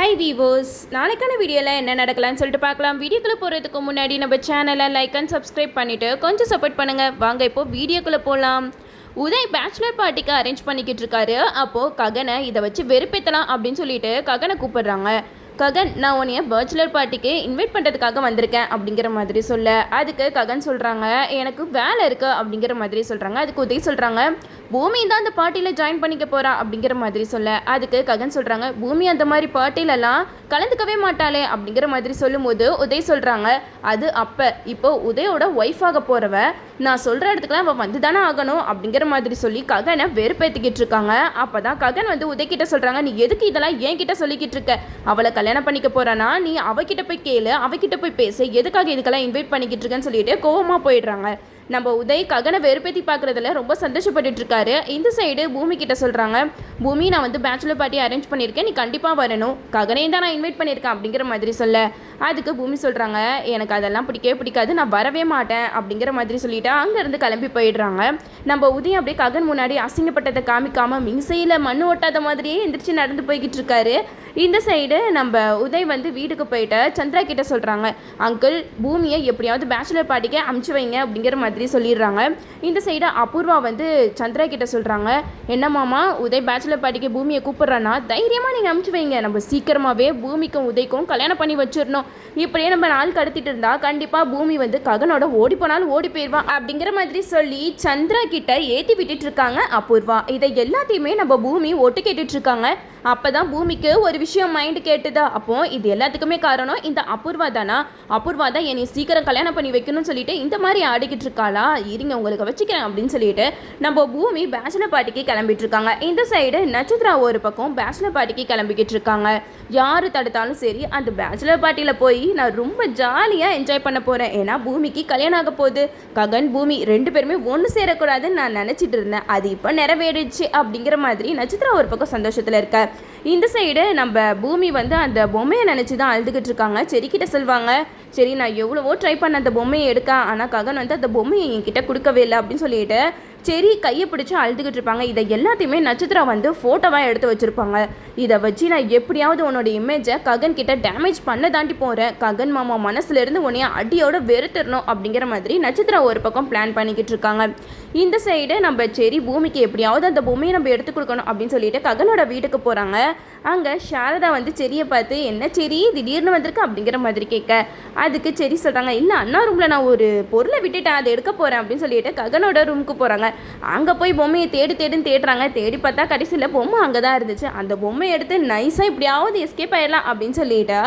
High viewers, நாளைக்கான வீடியோவில் என்ன நடக்கலாம்னு சொல்லிட்டு பார்க்கலாம். வீடியோக்குள்ளே போகிறதுக்கு முன்னாடி நம்ம சேனலை லைக் அண்ட் சப்ஸ்கிரைப் பண்ணிவிட்டு கொஞ்சம் சப்போர்ட் பண்ணுங்கள். வாங்க இப்போது வீடியோக்குள்ளே போகலாம். உதய் பேச்சுலர் பார்ட்டிக்கு அரேஞ்ச் பண்ணிக்கிட்டு இருக்காரு. அப்போது ககனை இதை வச்சு வெறுப்பேற்றலாம் அப்படின்னு சொல்லிட்டு ககனை கூப்பிடுறாங்க. ககன், நான் உன்னைய பேச்சுலர் பார்ட்டிக்கு இன்வைட் பண்ணுறதுக்காக வந்திருக்கேன் அப்படிங்கிற மாதிரி சொல்ல, அதுக்கு ககன் சொல்கிறாங்க எனக்கு வேலை இருக்குது அப்படிங்கிற மாதிரி சொல்கிறாங்க. அதுக்கு உதய் சொல்கிறாங்க பூமி தான் அந்த பார்ட்டியில் ஜாயின் பண்ணிக்க போகிறா அப்படிங்கிற மாதிரி சொல்ல, அதுக்கு ககன் சொல்கிறாங்க பூமி அந்த மாதிரி பார்ட்டிலெல்லாம் கலந்துக்கவே மாட்டாளே அப்படிங்கிற மாதிரி சொல்லும்போது உதய் சொல்கிறாங்க அது அப்போ இப்போ உதயோட ஒய்ஃபாக போகிறவ நான் சொல்கிற இடத்துக்குலாம் அவள் வந்து தானே ஆகணும் அப்படிங்கிற மாதிரி சொல்லி ககனை வெறுப்பேற்றிக்கிட்டு இருக்காங்க. அப்போ தான் ககன் வந்து உதய்கிட்ட சொல்கிறாங்க நீ எதுக்கு இதெல்லாம் என்கிட்ட சொல்லிக்கிட்டு இருக்க, அவளை கல்யாணம் பண்ணிக்க போகிறானா நீ அவகிட்ட போய் கேளு, அவகிட்ட போய் பேசு, எதுக்காக இதுக்கெல்லாம் இன்வைட் பண்ணிக்கிட்டு இருக்கேன்னு சொல்லிட்டு கோவமாக போயிடுறாங்க. நம்ம உதய் ககனை வெறுப்பேற்றி பார்க்குறதுல ரொம்ப சந்தோஷப்பட்டுட்டு இருக்காரு. இந்த சைடு பூமி கிட்ட சொல்கிறாங்க பூமி நான் வந்து பேச்சுலர் பார்ட்டி அரேஞ்ச் பண்ணியிருக்கேன், நீ கண்டிப்பாக வரணும், ககனையும் தான் நான் இன்வைட் பண்ணியிருக்கேன் அப்படிங்கிற மாதிரி சொல்ல, அதுக்கு பூமி சொல்கிறாங்க எனக்கு அதெல்லாம் பிடிக்கவே பிடிக்காது, நான் வரவே மாட்டேன் அப்படிங்கிற மாதிரி சொல்லிவிட்டு அங்கேருந்து கிளம்பி போயிடுறாங்க. நம்ம உதயம் அப்படியே ககன் முன்னாடி அசிங்கப்பட்டதை காமிக்காமல் மின்சையில் மண் ஒட்டாத மாதிரியே எந்திரிச்சு நடந்து போய்கிட்டு இருக்காரு. இந்த சைடு நம்ம உதய் வந்து வீட்டுக்கு போயிட்டு சந்திரா கிட்ட சொல்கிறாங்க அங்கிள் பூமியை எப்படியாவது பேச்சுலர் பார்ட்டிக்கு அமுச்சு வைங்க அப்படிங்கிற மாதிரி சொல்லிடுறாங்க. இந்த சைடு அபூர்வா வந்து சந்திரா கிட்ட சொல்கிறாங்க என்ன மாமா உதய் பேச்சுலர் பார்ட்டிக்கு பூமியை கூப்பிட்றான்னா தைரியமாக நீங்கள் அமுச்சு வைங்க, நம்ம சீக்கிரமாகவே பூமிக்கும் உதய்க்கும் கல்யாணம் பண்ணி வச்சிடணும், இப்படியே நம்ம நாள் கடத்திட்டு இருந்தா கண்டிப்பாக பூமி வந்து ககனோட ஓடி போனாலும் ஓடி போயிடுவான் அப்படிங்கிற மாதிரி சொல்லி சந்திரா கிட்ட ஏற்றி விட்டுட்டு இருக்காங்க அபூர்வா. இதை எல்லாத்தையுமே நம்ம பூமி ஒட்டு கேட்டுட்டு இருக்காங்க. அப்போ தான் பூமிக்கு ஒரு விஷயம் மைண்டு கேட்டுதா, அப்போ இது எல்லாத்துக்குமே காரணம் இந்த அபூர்வா தானா, அபூர்வா தான் என்னை சீக்கிரம் கல்யாணம் பண்ணி வைக்கணும்னு சொல்லிட்டு இந்த மாதிரி ஆடிக்கிட்டு இருக்காளா, இருங்க உங்களுக்கு வச்சுக்கிறேன் அப்படின்னு சொல்லிட்டு நம்ம பூமி பேச்சுலர் பார்ட்டிக்கு கிளம்பிட்டு இருக்காங்க. இந்த சைடு நட்சத்திரா ஒரு பக்கம் பேச்சுலர் பார்ட்டிக்கு கிளம்பிக்கிட்டு இருக்காங்க. யார் தடுத்தாலும் சரி அந்த பேச்சுலர் பார்ட்டியில் போய் நான் ரொம்ப ஜாலியாக என்ஜாய் பண்ண போகிறேன், ஏன்னா பூமிக்கு கல்யாணம் ஆக போகுது, ககன் பூமி ரெண்டு பேருமே ஒன்று சேரக்கூடாதுன்னு நான் நினச்சிட்டு இருந்தேன், அது இப்போ நிறைவேறிடுச்சு அப்படிங்கிற மாதிரி நட்சத்திரா ஒரு பக்கம் சந்தோஷத்தில் இருக்க. இந்த சைடு நம்ம பூமி வந்து அந்த பொம்மையை நினச்சி தான் அழுதுகிட்டு இருக்காங்க. செரிக்கிட்ட சொல்லுவாங்க சரி நான் எவ்வளவோ ட்ரை பண்ண அந்த பொம்மையை எடுக்க, ஆனால் ககன் வந்து அந்த பொம்மையை என்கிட்ட கொடுக்கவே இல்லை அப்படின்னு சொல்லிட்டு சரி கையை பிடிச்சி அழுதுகிட்டு இருப்பாங்க. இதை எல்லாத்தையுமே நட்சத்திரா வந்து ஃபோட்டோவாக எடுத்து வச்சுருப்பாங்க. இதை வச்சு நான் எப்படியாவது உன்னோட இமேஜை ககன் கிட்ட டேமேஜ் பண்ண தாண்டி போகிறேன், ககன் மாமா மனசுலேருந்து உன்னைய அடியோட வெறுத்துடணும் அப்படிங்கிற மாதிரி நட்சத்திரா ஒரு பக்கம் பிளான் பண்ணிக்கிட்டு இருக்காங்க. இந்த சைடு நம்ம சரி பூமிக்கு எப்படியாவது அந்த பொம்மையை நம்ம எடுத்து கொடுக்கணும் அப்படின்னு சொல்லிட்டு ககனோட வீட்டுக்கு போகிறாங்க. அங்கே சாரதா வந்து செரியை பார்த்து என்ன செரி திடீர்னு வந்திருக்கு அப்படிங்கிற மாதிரி கேட்க, அதுக்கு செரி சொல்கிறாங்க இல்லை அண்ணா ரூமில் நான் ஒரு பொருளை விட்டுட்டேன் அதை எடுக்க போகிறேன் அப்படின்னு சொல்லிட்டு ககனோட ரூமுக்கு போகிறாங்க. அங்கே போய் பொம்மையை தேடுன்னு தேடுறாங்க. தேடி பார்த்தா கடைசியில் பொம்மை அங்கே தான் இருந்துச்சு. அந்த பொம்மையை எடுத்து நைஸாக இப்படியாவது எஸ்கேப் ஆயிடலாம் அப்படின்னு சொல்லிட்டு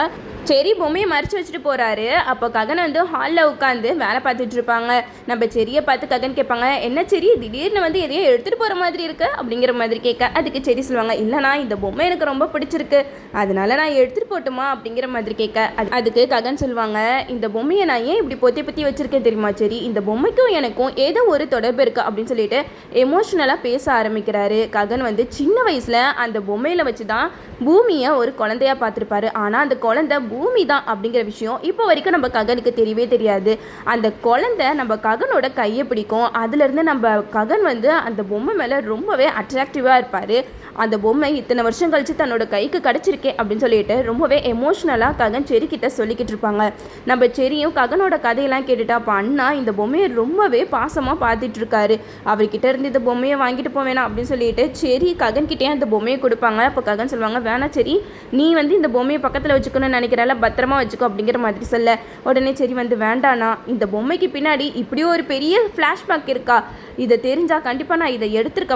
செரி பொம்மையை மறைச்சி வச்சுட்டு போகிறாரு. அப்போ ககன் வந்து ஹாலில் உட்காந்து வேலை பார்த்துட்டு இருப்பாங்க. நம்ம செரியை பார்த்து ககன் கேட்பாங்க என்ன செரி திடீர்னு வந்து எதையோ எடுத்துகிட்டு போகிற மாதிரி இருக்கு அப்படிங்கிற மாதிரி கேட்க, அதுக்கு செரி சொல்லுவாங்க இல்லைனா இந்த பொம்மை எனக்கு ரொம்ப பிடிச்சிருக்கு அதனால நான் எடுத்துகிட்டு போட்டுமா அப்படிங்கிற மாதிரி கேட்க, அதுக்கு ககன் சொல்லுவாங்க இந்த பொம்மையை நான் ஏன் இப்படி பொத்தி வச்சுருக்கேன் தெரியுமா செரி, இந்த பொம்மைக்கும் எனக்கும் ஏதோ ஒரு தொடர்பு இருக்குது அப்படின்னு சொல்லிட்டு எமோஷ்னலாக பேச ஆரம்பிக்கிறாரு. ககன் வந்து சின்ன வயசில் அந்த பொம்மையில் வச்சு தான் பூமியை ஒரு குழந்தையாக பார்த்துருப்பாரு. ஆனால் அந்த குழந்தை பூமி தான் அப்படிங்கிற விஷயம் இப்போ வரைக்கும் நம்ம ககனுக்கு தெரியவே தெரியாது. அந்த குழந்தை நம்ம ககனோட கையை பிடிக்கும். அதுலேருந்து நம்ம ககன் வந்து அந்த பொம்மை மேலே ரொம்பவே அட்ராக்டிவாக இருப்பார். அந்த பொம்மை இத்தனை வருஷம் கழித்து தன்னோட கைக்கு கிடச்சிருக்கே அப்படின்னு சொல்லிட்டு ரொம்பவே எமோஷ்னலாக ககன் செரிக்கிட்ட சொல்லிக்கிட்டு இருப்பாங்க. நம்ம செரியும் ககனோட கதையெல்லாம் கேட்டுட்டா அப்போ அண்ணா இந்த பொம்மையை ரொம்பவே பாசமாக பார்த்துட்டு இருக்காரு, அவர்கிட்ட இருந்து இந்த பொம்மையை வாங்கிட்டு போவேணா அப்படின்னு சொல்லிட்டு செரி ககன்கிட்டே அந்த பொம்மையை கொடுப்பாங்க. அப்போ ககன் சொல்லுவாங்க வேணா செரி நீ வந்து இந்த பொம்மையை பக்கத்தில் வச்சுக்கணும்னு நினைக்கிறால பத்திரமா வச்சுக்கோ அப்படிங்கிற மாதிரி சொல்ல, உடனே செரி வந்து வேண்டாண்ணா இந்த பொம்மைக்கு பின்னாடி இப்படி ஒரு பெரிய ஃப்ளாஷ்பேக் இருக்கா, இதை தெரிஞ்சால் கண்டிப்பாக நான் இதை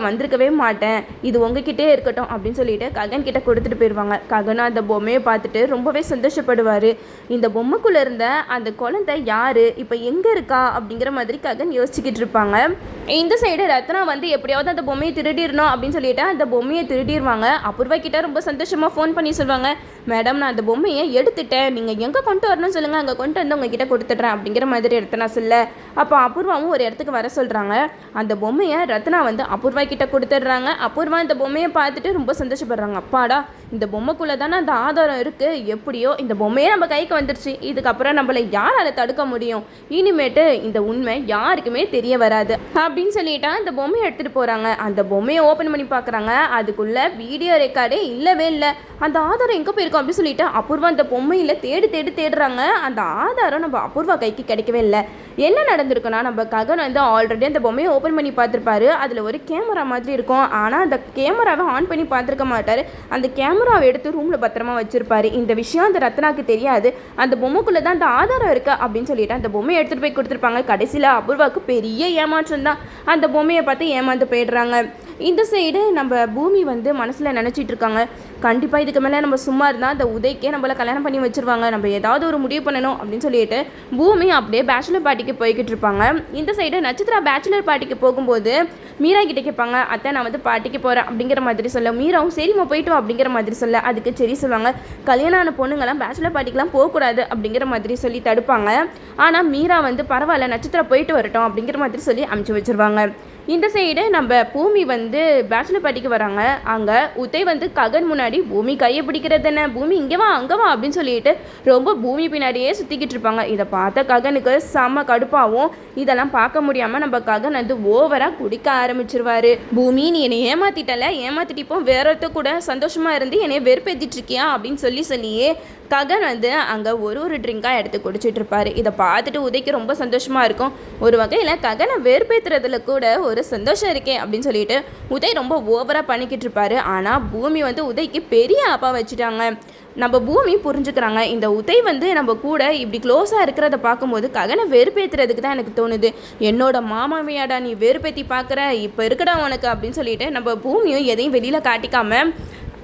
வந்திருக்கவே மாட்டேன், இது உங்ககிட்டே இருக்கட்டும் அப்படின்னு சொல்லிட்டு ககன் கிட்ட கொடுத்துட்டு போயிடுவாங்க. ககனும் அந்த பொம்மையை பார்த்துட்டு ரொம்பவே சந்தோஷப்படுவார். இந்த பொம்மைக்குள்ளே இருந்த அந்த குழந்தை யாரு இப்போ எங்கே இருக்கா அப்படிங்கிற மாதிரி ககன் யோசிச்சுக்கிட்டு இருப்பாங்க. இந்த சைடு ரத்னா வந்து எப்படியாவது அந்த பொம்மையை திருடிடணும் அப்படின்னு சொல்லிட்டு அந்த பொம்மையை திருடிடுவாங்க. அபூர்வா கிட்ட ரொம்ப சந்தோஷமாக ஃபோன் பண்ணி சொல்லுவாங்க மேடம் நான் அந்த பொம்மையை எடுத்துட்டேன், நீங்கள் எங்கே கொண்டு வரணும்னு சொல்லுங்கள், அங்கே கொண்டு வந்து உங்ககிட்ட கொடுத்துட்றேன் அப்படிங்கிற மாதிரி ரத்னா சொல்ல, அப்போ அபூர்வாவும் ஒரு இடத்துக்கு வர சொல்கிறாங்க. அந்த பொம்மையை ரத்னா வந்து அபூர்வா கிட்ட கொடுத்துட்றாங்க. அபூர்வா அந்த பொம்மையை பார்த்துட்டு ரொம்ப சந்தோஷப்படுறாங்க. அப்பாடா, இந்த பொம்மைக்குள்ளே தானே அந்த ஆதாரம் இருக்குது, எப்படியோ இந்த பொம்மையே நம்ம கைக்கு வந்துடுச்சு, இதுக்கப்புறம் நம்மளை யாரால தடுக்க முடியும், இனிமேட்டு இந்த உண்மை யாருக்குமே தெரிய வராது அப்படின்னு சொல்லிட்டா அந்த பொம்மையை எடுத்துகிட்டு போகிறாங்க. அந்த பொம்மையை ஓப்பன் பண்ணி பார்க்குறாங்க. அதுக்குள்ளே வீடியோ ரெக்கார்டே இல்லவே இல்லை. அந்த ஆதாரம் எங்கே போயிருக்கோம் அப்படின்னு சொல்லிட்டு அபூர்வா அந்த பொம்மையில் தேடுறாங்க. அந்த ஆதாரம் நம்ம அபூர்வா கைக்கு கிடைக்கவே இல்லை. என்ன நடந்திருக்குன்னா, நம்ம ககன் வந்து ஆல்ரெடி அந்த பொம்மையை ஓப்பன் பண்ணி பார்த்துருப்பாரு. அதில் ஒரு கேமரா மாதிரி இருக்கும். ஆனால் அந்த கேமராவை ஆன் பண்ணி பார்த்துருக்க மாட்டார். அந்த கேமராவை எடுத்து ரூமில் பத்திரமா வச்சுருப்பாரு. இந்த விஷயம் அந்த ரத்னாக்கு தெரியாது. அந்த பொம்மைக்குள்ளே தான் அந்த ஆதாரம் இருக்குது அப்படின்னு சொல்லிட்டு அந்த பொம்மையை எடுத்துகிட்டு போய் கொடுத்துருப்பாங்க. கடைசியில் அபூர்வாவுக்கு பெரிய ஏமாற்றம் தான். அந்த பொம்மையை பார்த்து ஏமாந்து போயிடுறாங்க. இந்த சைடு நம்ம பூமி வந்து மனசில் நினச்சிட்டு இருக்காங்க, கண்டிப்பாக இதுக்கு மேலே நம்ம சும்மா இருந்தால் அந்த உதய்க்கே நம்மளை கல்யாணம் பண்ணி வச்சுருவாங்க, நம்ம ஏதாவது ஒரு முடிவு பண்ணணும் அப்படின்னு சொல்லிட்டு பூமி அப்படியே பேச்சுலர் பார்ட்டிக்கு போய்கிட்டு இருப்பாங்க. இந்த சைடு நட்சத்திரா பேச்சுலர் பார்ட்டிக்கு போகும்போது மீரா கிட்டே கேட்பாங்க, அத்தை நான் வந்து பார்ட்டிக்கு போகிறேன் அப்படிங்கிற மாதிரி சொல்ல, மீராவும் சரிம்மா போயிட்டோம் அப்படிங்கிற மாதிரி சொல்ல, அதுக்கு சரி சொல்லுவாங்க. கல்யாணம் ஆன பொண்ணுங்களாம் பேச்சுலர் பார்ட்டிக்கெலாம் போகக்கூடாது அப்படிங்கிற மாதிரி சொல்லி தடுப்பாங்க. ஆனால் மீரா வந்து பரவாயில்ல நட்சத்திரா போயிட்டு வரட்டும் அப்படிங்கிற மாதிரி சொல்லி அனுப்பிச்சி வச்சுருவாங்க. இந்த சைடு நம்ம பூமி வந்து பேச்சுலர் பார்ட்டிக்கு வராங்க. அங்கே உதய் வந்து ககன் முன்னாடி பூமி கையை பிடிக்கிறது என்ன, பூமி இங்கே வா அங்கே வா அப்படின்னு சொல்லிட்டு ரொம்ப பூமி பின்னாடியே சுற்றிக்கிட்டு இருப்பாங்க. இதை பார்த்த ககனுக்கு செம்ம கடுப்பாகவும், இதெல்லாம் பார்க்க முடியாமல் நம்ம ககன் வந்து ஓவராக குடிக்க ஆரம்பிச்சிருவாரு. பூமி நீ என்னை ஏமாத்திட்டிப்போ வேற ஒருத்தர் கூட சந்தோஷமாக இருந்து என்னைய வெறுப்பேற்றிட்டு இருக்கியா அப்படின்னு சொல்லியே ககன் வந்து அங்கே ஒரு ட்ரிங்காக எடுத்து குடிச்சிட்டு இருப்பாரு. இதை பார்த்துட்டு உதய்க்கு ரொம்ப சந்தோஷமாக இருக்கும். ஒரு வகையில் ககனை வெறுப்பேற்றுறதுல கூட ஒரு சந்தோஷம் இருக்கே அப்படின்னு சொல்லிட்டு உதய் ரொம்ப ஓவராக பண்ணிக்கிட்டு இருப்பாரு. ஆனால் பூமி வந்து உதய்க்கு பெரிய அப்பா வச்சுட்டாங்க. நம்ம பூமி புரிஞ்சுக்கிறாங்க, இந்த உதய் வந்து நம்ம கூட இப்படி க்ளோஸாக இருக்கிறத பார்க்கும்போது ககனை வெறுப்பேற்றுறதுக்கு தான் எனக்கு தோணுது. என்னோட மாமாவையாடா நீ வெறுப்பேற்றி பார்க்குற, இப்போ இருக்கடா உனக்கு அப்படின்னு சொல்லிட்டு நம்ம பூமியும் எதையும் வெளியில் காட்டிக்காமல்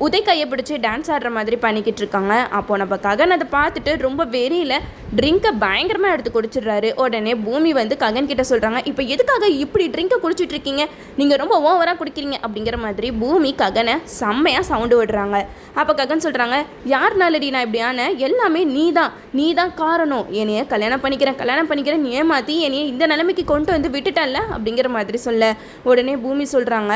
உதய் கையை பிடிச்சி டான்ஸ் ஆடுற மாதிரி பண்ணிக்கிட்டு இருக்காங்க. அப்போது நம்ம ககன் அதை பார்த்துட்டு ரொம்ப வெறியில் ட்ரிங்கை பயங்கரமாக எடுத்து குடிச்சிடுறாரு. உடனே பூமி வந்து ககன் கிட்ட சொல்கிறாங்க, இப்போ எதுக்காக இப்படி ட்ரிங்கை குடிச்சிட்டு இருக்கீங்க, நீங்கள் ரொம்ப ஓவராக குடிக்கிறீங்க அப்படிங்கிற மாதிரி பூமி ககனை செம்மையாக சவுண்டு விடுறாங்க. அப்போ ககன் சொல்கிறாங்க, யாருனாலடி நான் இப்படியான, எல்லாமே நீ தான் காரணம், என்னைய கல்யாணம் பண்ணிக்கிறேன் ஏமாற்றி என்னைய இந்த நிலைமைக்கு கொண்டு வந்து விட்டுட்டல்ல அப்படிங்கிற மாதிரி சொல்ல, உடனே பூமி சொல்கிறாங்க,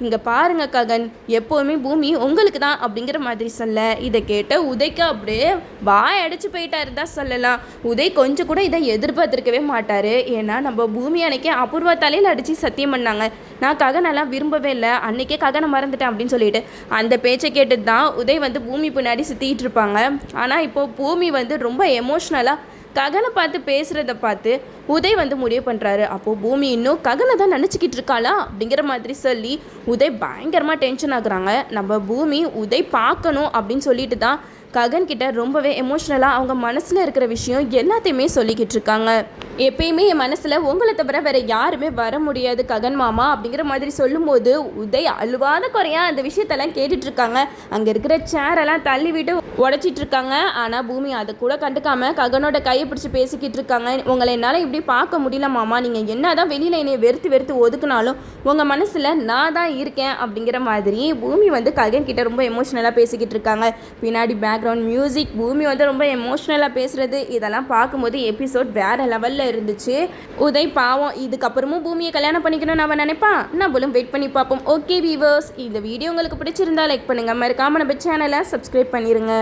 இங்கே பாருங்க ககன், எப்போவுமே பூமி உங்களுக்கு தான் அப்படிங்கிற மாதிரி சொல்ல, இதை கேட்ட உதய்க்கு அப்படியே வாய் அடிச்சு போயிட்டாரு தான் சொல்லலாம். உதய் கொஞ்சம் கூட இதை எதிர்பார்த்திருக்கவே மாட்டாரு. ஏன்னா நம்ம பூமி அன்னைக்கே அபூர்வா தலையில் அடித்து சத்தியம் பண்ணாங்க, நான் ககனெல்லாம் விரும்பவே இல்லை, அன்னைக்கே ககனை மறந்துட்டேன் அப்படின்னு சொல்லிட்டு அந்த பேச்சை கேட்டு தான் உதய் வந்து பூமி பின்னாடி சுற்றிட்டு இருப்பாங்க. ஆனால் இப்போது பூமி வந்து ரொம்ப எமோஷ்னலாக ககனை பார்த்து பேசுகிறத பார்த்து உதய் வந்து முடிவு பண்ணுறாரு. அப்போது பூமி இன்னும் ககனை தான் நினச்சிக்கிட்டு இருக்காளா அப்படிங்கிற மாதிரி சொல்லி உதய் பயங்கரமாக டென்ஷன் ஆகுறாங்க. நம்ம பூமி உதய் பார்க்கணும் அப்படின்னு சொல்லிட்டு தான் ககன் கிட்ட ரொம்பவே எமோஷ்னலாக அவங்க மனசில் இருக்கிற விஷயம் எல்லாத்தையுமே சொல்லிக்கிட்டு இருக்காங்க. எப்பயுமே என் மனசில் உங்களை தவிர வேறு யாருமே வர முடியாது ககன் மாமா அப்படிங்கிற மாதிரி சொல்லும்போது உதய் அழுவாத குறையா அந்த விஷயத்தெல்லாம் கேட்டுட்ருக்காங்க. அங்கே இருக்கிற சேரெல்லாம் தள்ளி விட்டு உடச்சிட்டு இருக்காங்க. ஆனால் பூமி அதை கூட கண்டுக்காமல் ககனோட கையை பிடிச்சி பேசிக்கிட்டு இருக்காங்க. உங்களை என்னால் இப்படி பார்க்க முடியல மாமா, நீங்கள் என்ன தான் வெளியில் என்னை வெறுத்து ஒதுக்குனாலும் உங்கள் மனசில் நான் தான் இருக்கேன் அப்படிங்கிற மாதிரி பூமி வந்து ககன் கிட்ட ரொம்ப எமோஷ்னலாக பேசிக்கிட்டு இருக்காங்க. பின்னாடி பேக்ரவுண்ட் மியூசிக், பூமி வந்து ரொம்ப எமோஷ்னலாக பேசுகிறது, இதெல்லாம் பார்க்கும்போது எபிசோட் வேறு லெவலில் இருந்துச்சு. உதய் பாவம் இதுக்கப்புறமும் பூமியை கல்யாணம் பண்ணிக்கணும்னு அவன் நினைப்பான். நம்மளும் வெயிட் பண்ணி பார்ப்போம். ஓகே வீவர்ஸ், இந்த வீடியோ உங்களுக்கு பிடிச்சிருந்தா லைக் பண்ணுங்கள், மறக்காம நம்ம சேனலை சப்ஸ்கிரைப் பண்ணிடுங்க.